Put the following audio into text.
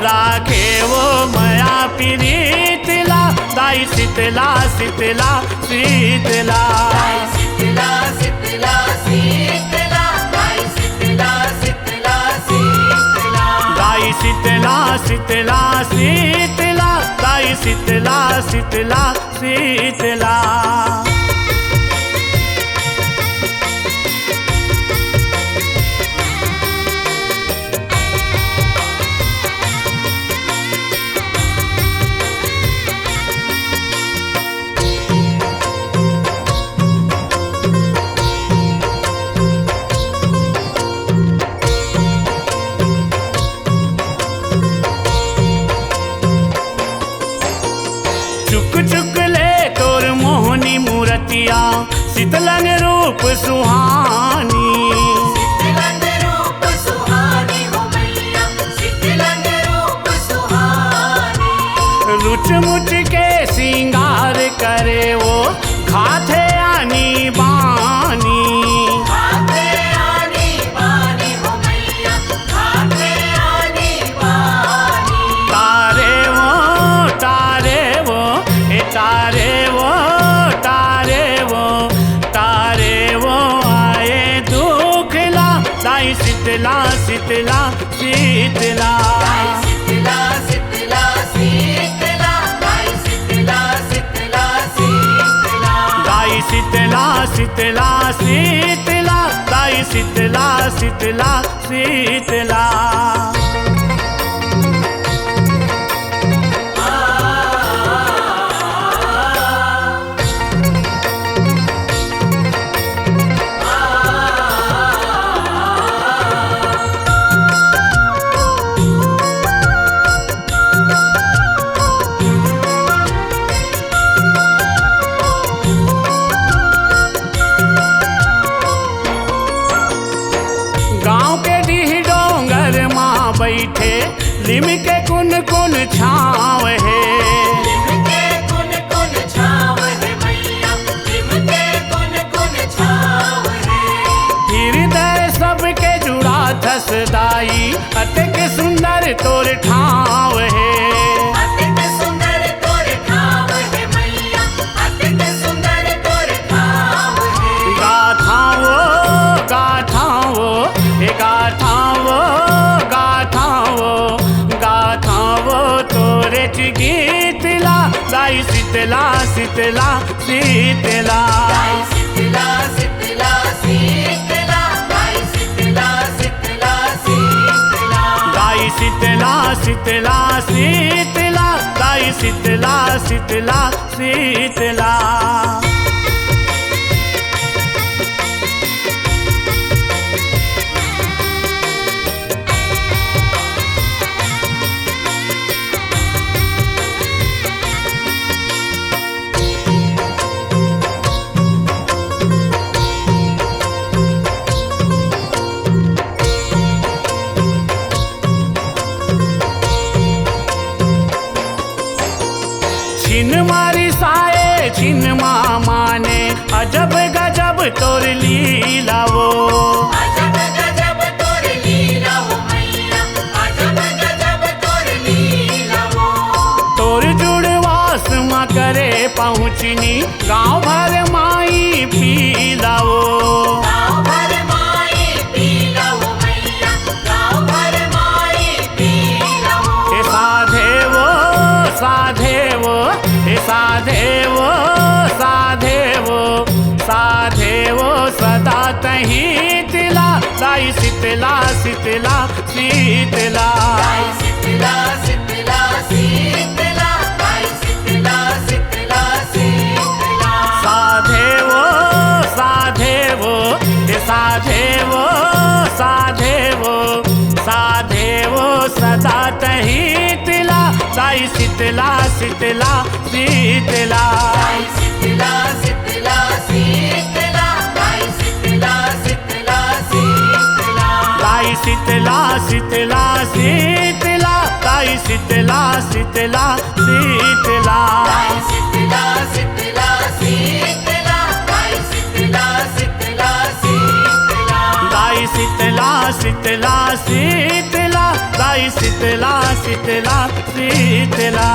राखेवो मया प्रीतिला दाई शीतला शीतला शीतला शीतला शीतला शीतला दाई शीतला शीतला शीतला दाई शीतला शीतला शीतला दाई शीतला शीतला शीतला चुक चुक ले तोर मोहनी मूर्तिया शीतलन रूप सुहानी शीतलन रूप सुहानी हो मैया शीतलन रूप सुहानी रुच मुच के श्रृंगार करे वो घाथे आनी बानी घाटे आनी बानी हो मैया घाटे आनी बानी तारे वो आए दुखला दाई शीतला शीतला शीतला शीतला शीतला शीतला दाई शीतला शीतला शीतला दाई शीतला शीतला शीतला दाई शीतला शीतला शीतला गाँव के डीह डोंगर माँ बैठे लिम के कुन कुन छाँव है लिमके कुन कुन छाव है मैया लिमके कुन कुन छाव है हृदय सबके जुड़ा धस दाई अतिक सुंदर तोर ठाव है अतिक सुंदर तोर ठाव है मैया अतिक सुंदर तोर ठाव है गाथाओ गाथाओ तोरे गीतला दाई शीतला शीतला शीतला दाई शीतला शीतला शीतला दाई शीतला शीतला शीतला दाई शीतला शीतला शीतला दाई शीतला शीतला शीतला छिन मारी साए छिन माने अजब गजब तोर लीला वो अजब गजब तोर लीला हो मैया अजब गजब तोर लीला हो तोर जुड़वास माँ करे पहुँचनी गाँव भर माई पीला वो गाँव भर माई पीला हो मैया गाँव भर माई पीला हो हे साधेवो साधेवो हे साधेवो साधेवो साधेवो सदा तहीं तिला दाई शीतला शीतला शीतला दाई शीतला शीतला शीतला दाई शीतला शीतला शीतला साधेवो साधेवो हे साधेवो साधेवो साधेवो सदा तहीं तिला दाई शीतला शीतला शीतला दाई शीतला शीतला शीतला दाई शीतला शीतला शीतला दाई शीतला शीतला शीतला दाई शीतला शीतला शीतला दाई शीतला शीतला शीतला दाई शीतला शीतला शीतला दाई शीतला शीतला शीतला, ताई शीतला शीतला शीतला।